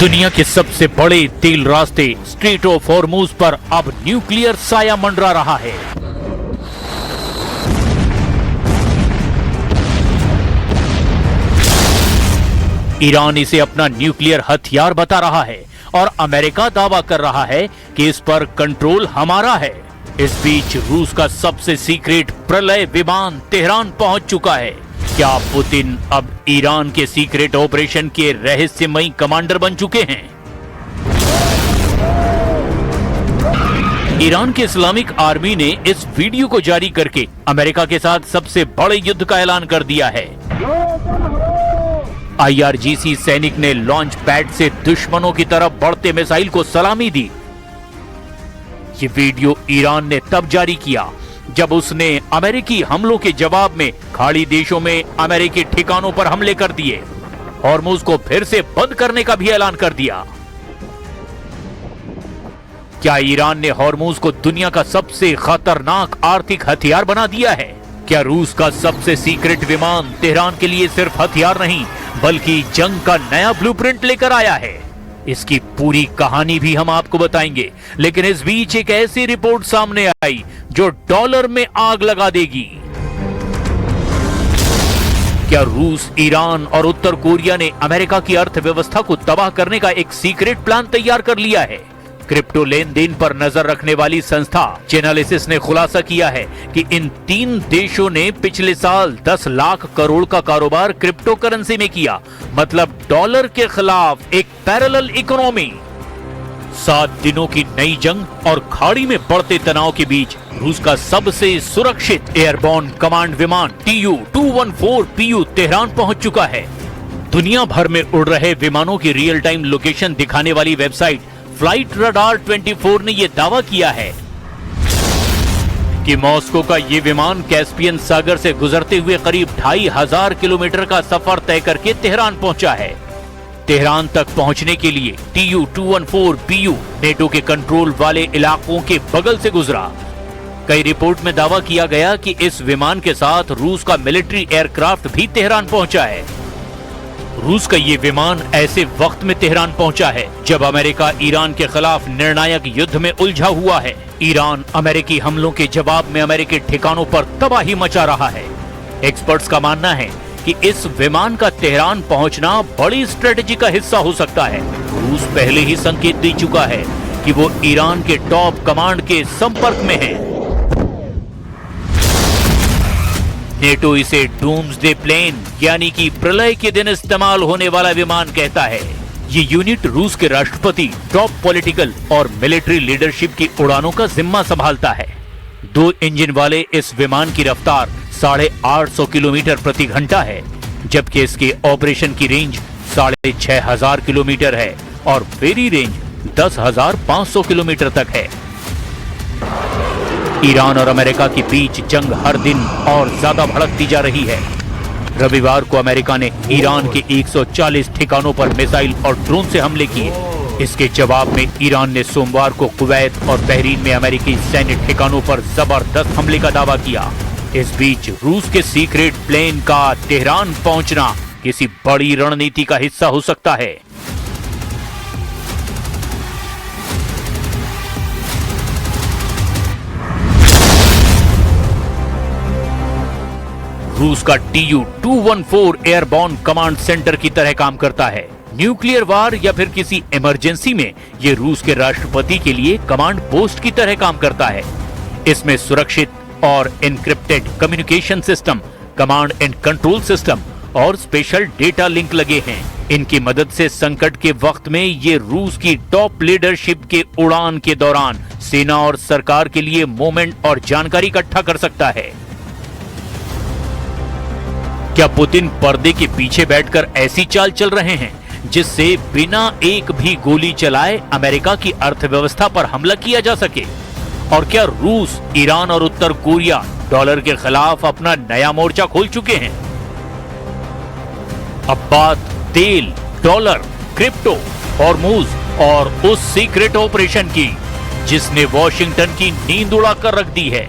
दुनिया के सबसे बड़े तेल रास्ते स्ट्रेट ऑफ हॉर्मूज पर अब न्यूक्लियर साया मंडरा रहा है। ईरान इसे अपना न्यूक्लियर हथियार बता रहा है और अमेरिका दावा कर रहा है कि इस पर कंट्रोल हमारा है। इस बीच रूस का सबसे सीक्रेट प्रलय विमान तेहरान पहुंच चुका है। क्या पुतिन अब ईरान के सीक्रेट ऑपरेशन के रहस्यमयी कमांडर बन चुके हैं? ईरान के इस्लामिक आर्मी ने इस वीडियो को जारी करके अमेरिका के साथ सबसे बड़े युद्ध का ऐलान कर दिया है। IRGC सैनिक ने लॉन्च पैड से दुश्मनों की तरफ बढ़ते मिसाइल को सलामी दी। ये वीडियो ईरान ने तब जारी किया जब उसने अमेरिकी हमलों के जवाब में खाड़ी देशों में अमेरिकी ठिकानों पर हमले कर दिए। हॉर्मुज को फिर से बंद करने का भी ऐलान कर दिया। क्या ईरान ने हॉर्मुज को दुनिया का सबसे खतरनाक आर्थिक हथियार बना दिया है? क्या रूस का सबसे सीक्रेट विमान तेहरान के लिए सिर्फ हथियार नहीं बल्कि जंग का नया ब्लूप्रिंट लेकर आया है? इसकी पूरी कहानी भी हम आपको बताएंगे, लेकिन इस बीच एक ऐसी रिपोर्ट सामने आई जो डॉलर में आग लगा देगी। क्या रूस, ईरान और उत्तर कोरिया ने अमेरिका की अर्थव्यवस्था को तबाह करने का एक सीक्रेट प्लान तैयार कर लिया है? क्रिप्टो लेन देन पर नजर रखने वाली संस्था चेनालिसिस ने खुलासा किया है कि इन तीन देशों ने पिछले साल 10 लाख करोड़ का कारोबार क्रिप्टो करेंसी में किया, मतलब डॉलर के खिलाफ एक पैरेलल इकोनॉमी। 7 दिनों की नई जंग और खाड़ी में बढ़ते तनाव के बीच रूस का सबसे सुरक्षित एयरबॉर्न कमांड विमान Tu-214PU तेहरान पहुंच चुका है। दुनिया भर में उड़ रहे विमानों की रियल टाइम लोकेशन दिखाने वाली वेबसाइट फ्लाइट रडार 24 ने यह दावा किया है कि मॉस्को का यह विमान कैस्पियन सागर से गुजरते हुए करीब 2500 किलोमीटर का सफर तय करके तेहरान पहुंचा है। तेहरान तक पहुंचने के लिए Tu-214PU नेटो के कंट्रोल वाले इलाकों के बगल से गुजरा। कई रिपोर्ट में दावा किया गया कि इस विमान के साथ रूस का मिलिट्री एयरक्राफ्ट भी तेहरान पहुंचा है। रूस का ये विमान ऐसे वक्त में तेहरान पहुंचा है जब अमेरिका ईरान के खिलाफ निर्णायक युद्ध में उलझा हुआ है। ईरान अमेरिकी हमलों के जवाब में अमेरिकी ठिकानों पर तबाही मचा रहा है। एक्सपर्ट्स का मानना है कि इस विमान का तेहरान पहुंचना बड़ी स्ट्रेटेजी का हिस्सा हो सकता है। रूस पहले ही संकेत दे चुका है कि वो ईरान के टॉप कमांड के संपर्क में है। नेटो इसे डूम्सडे प्लेन यानी कि प्रलय के दिन इस्तेमाल होने वाला विमान कहता है। ये यूनिट रूस के राष्ट्रपति, टॉप पॉलिटिकल और मिलिट्री लीडरशिप की उड़ानों का जिम्मा संभालता है। 2 इंजन वाले इस विमान की रफ्तार 850 किलोमीटर प्रति घंटा है, जबकि इसके ऑपरेशन की रेंज 6500 किलोमीटर है और फेरी रेंज 10,500 किलोमीटर तक है। ईरान और अमेरिका के बीच जंग हर दिन और ज्यादा भड़कती जा रही है। रविवार को अमेरिका ने ईरान के 140 ठिकानों पर मिसाइल और ड्रोन से हमले किए। इसके जवाब में ईरान ने सोमवार को कुवैत और बहरीन में अमेरिकी सैन्य ठिकानों पर जबरदस्त हमले का दावा किया। इस बीच रूस के सीक्रेट प्लेन का तेहरान पहुंचना किसी बड़ी रणनीति का हिस्सा हो सकता है। रूस का Tu-214 एयरबॉर्न कमांड सेंटर की तरह काम करता है। न्यूक्लियर वार या फिर किसी इमरजेंसी में ये रूस के राष्ट्रपति के लिए कमांड पोस्ट की तरह काम करता है। इसमें सुरक्षित और encrypted communication system, command and control system और स्पेशल डेटा लिंक लगे हैं। इनकी मदद से संकट के वक्त में ये रूस की टॉप लीडरशिप के उड़ान के दौरान सेना और सरकार के लिए मूवमेंट और जानकारी इकट्ठा कर सकता है। क्या पुतिन पर्दे के पीछे बैठकर ऐसी चाल चल रहे हैं जिससे बिना एक भी गोली चलाए अमेरिका की अर्थव्यवस्था पर हमला किया जा सके? और क्या रूस, ईरान और उत्तर कोरिया डॉलर के खिलाफ अपना नया मोर्चा खोल चुके हैं? अब बात तेल, डॉलर, क्रिप्टो, हॉर्मुज और उस सीक्रेट ऑपरेशन की जिसने वॉशिंगटन की नींद उड़ाकर रख दी है।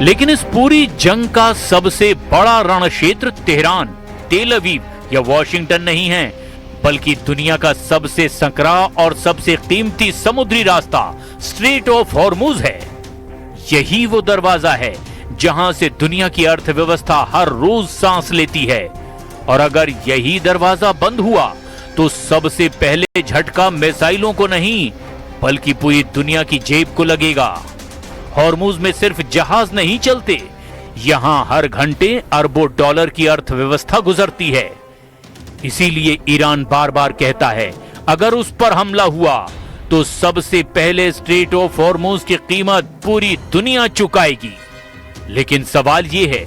लेकिन इस पूरी जंग का सबसे बड़ा रण क्षेत्र तेहरान, तेल अवीव या वॉशिंगटन नहीं है, बल्कि दुनिया का सबसे संकरा और सबसे कीमती समुद्री रास्ता स्ट्रेट ऑफ हॉर्मुज है। यही वो दरवाजा है जहां से दुनिया की अर्थव्यवस्था हर रोज सांस लेती है, और अगर यही दरवाजा बंद हुआ तो सबसे पहले झटका मिसाइलों को नहीं बल्कि पूरी दुनिया की जेब को लगेगा। हॉर्मुज में सिर्फ जहाज नहीं चलते, यहां हर घंटे अरबों डॉलर की अर्थव्यवस्था गुजरती है। इसीलिए ईरान बार बार कहता है अगर उस पर हमला हुआ तो सबसे पहले स्ट्रेट ऑफ हॉर्मुज की कीमत पूरी दुनिया चुकाएगी। लेकिन सवाल यह है,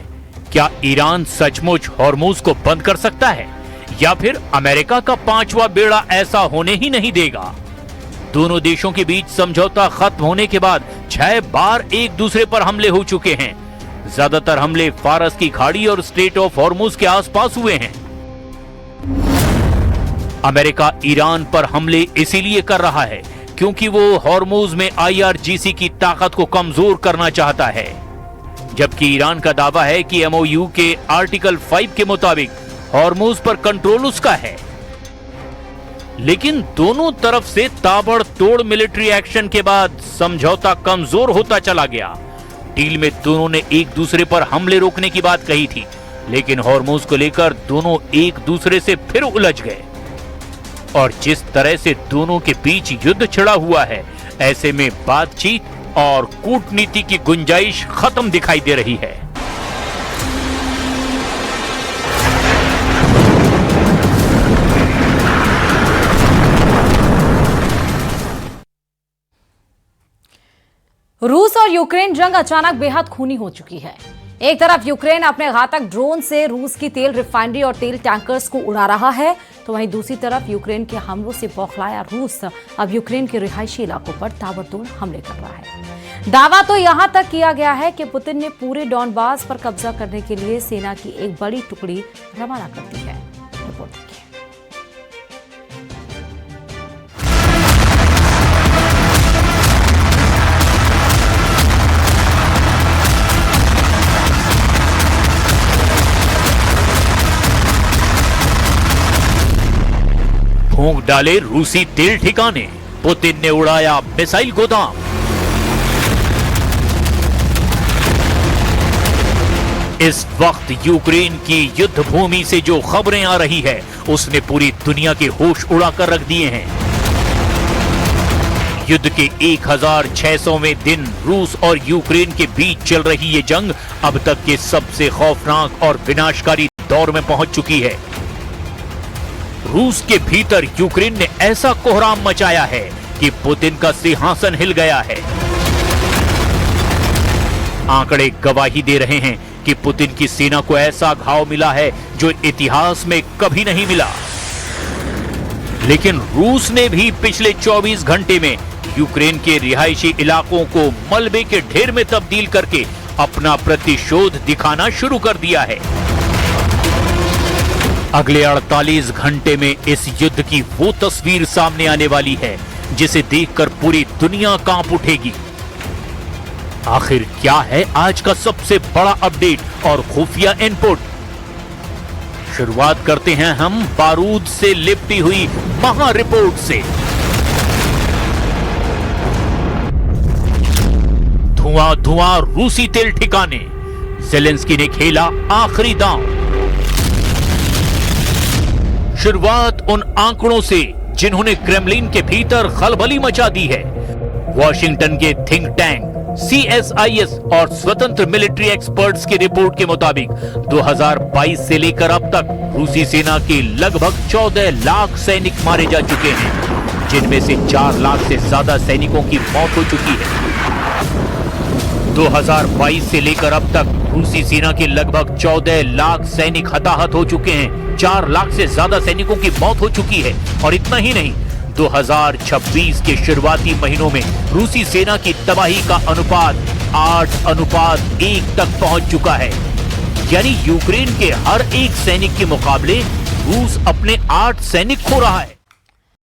क्या ईरान सचमुच हॉर्मुज को बंद कर सकता है, या फिर अमेरिका का 5वां बेड़ा ऐसा होने ही नहीं देगा? दोनों देशों के बीच समझौता खत्म होने के बाद 6 बार एक दूसरे पर हमले हो चुके हैं। ज्यादातर हमले फारस की खाड़ी और स्ट्रेट ऑफ हॉर्मुज के आसपास हुए हैं। अमेरिका ईरान पर हमले इसीलिए कर रहा है क्योंकि वो हॉर्मुज में IRGC की ताकत को कमजोर करना चाहता है, जबकि ईरान का दावा है कि MOU के आर्टिकल 5 के मुताबिक हॉर्मुज पर कंट्रोल उसका है। लेकिन दोनों तरफ से ताबड़तोड़ मिलिट्री एक्शन के बाद समझौता कमजोर होता चला गया। डील में दोनों ने एक दूसरे पर हमले रोकने की बात कही थी, लेकिन हॉर्मुज को लेकर दोनों एक दूसरे से फिर उलझ गए, और जिस तरह से दोनों के बीच युद्ध छिड़ा हुआ है, ऐसे में बातचीत और कूटनीति की गुंजाइश खत्म दिखाई दे रही है। रूस और यूक्रेन जंग अचानक बेहद खूनी हो चुकी है। एक तरफ यूक्रेन अपने घातक ड्रोन से रूस की तेल रिफाइनरी और तेल टैंकर्स को उड़ा रहा है, तो वहीं दूसरी तरफ यूक्रेन के हमलों से बौखलाया रूस अब यूक्रेन के रिहायशी इलाकों पर ताबड़तोड़ हमले कर रहा है। दावा तो यहां तक किया गया है कि पुतिन ने पूरे डॉनबास पर कब्जा करने के लिए सेना की एक बड़ी टुकड़ी रवाना कर दी है। रिपोर्ट देखिए। फूंक डाले रूसी तेल ठिकाने, पुतिन ने उड़ाया मिसाइल गोदाम। इस वक्त यूक्रेन की युद्ध भूमि से जो खबरें आ रही है उसने पूरी दुनिया के होश उड़ाकर रख दिए हैं। युद्ध के 1600वें दिन रूस और यूक्रेन के बीच चल रही ये जंग अब तक के सबसे खौफनाक और विनाशकारी दौर में पहुंच चुकी है। रूस के भीतर यूक्रेन ने ऐसा कोहराम मचाया है कि पुतिन का सिंहासन हिल गया है। आंकड़े गवाही दे रहे हैं कि पुतिन की सेना को ऐसा घाव मिला है जो इतिहास में कभी नहीं मिला। लेकिन रूस ने भी पिछले 24 घंटे में यूक्रेन के रिहायशी इलाकों को मलबे के ढेर में तब्दील करके अपना प्रतिशोध दिखाना शुरू कर दिया है। अगले 48 घंटे में इस युद्ध की वो तस्वीर सामने आने वाली है जिसे देखकर पूरी दुनिया कांप उठेगी। आखिर क्या है आज का सबसे बड़ा अपडेट और खुफिया इनपुट? शुरुआत करते हैं हम बारूद से लिपटी हुई महा रिपोर्ट से। धुआं धुआं रूसी तेल ठिकाने, ज़ेलेंस्की ने खेला आखिरी दांव। शुरुआत उन आंकड़ों से जिन्होंने क्रेमलिन के भीतर खलबली मचा दी है। वॉशिंगटन के थिंक टैंक CSIS और स्वतंत्र मिलिट्री एक्सपर्ट्स की रिपोर्ट के मुताबिक 2022 से लेकर अब तक रूसी सेना के लगभग 14 लाख सैनिक मारे जा चुके हैं, जिनमें से 4 लाख से ज्यादा सैनिकों की मौत हो चुकी है। 2022 से लेकर अब तक रूसी सेना के लगभग 14 लाख सैनिक हताहत हो चुके हैं, 4 लाख से ज्यादा सैनिकों की मौत हो चुकी है। और इतना ही नहीं, 2026 के शुरुआती महीनों में रूसी सेना की तबाही का अनुपात 8:1 तक पहुंच चुका है। यानी यूक्रेन के हर एक सैनिक के मुकाबले रूस अपने 8 सैनिक खो रहा है।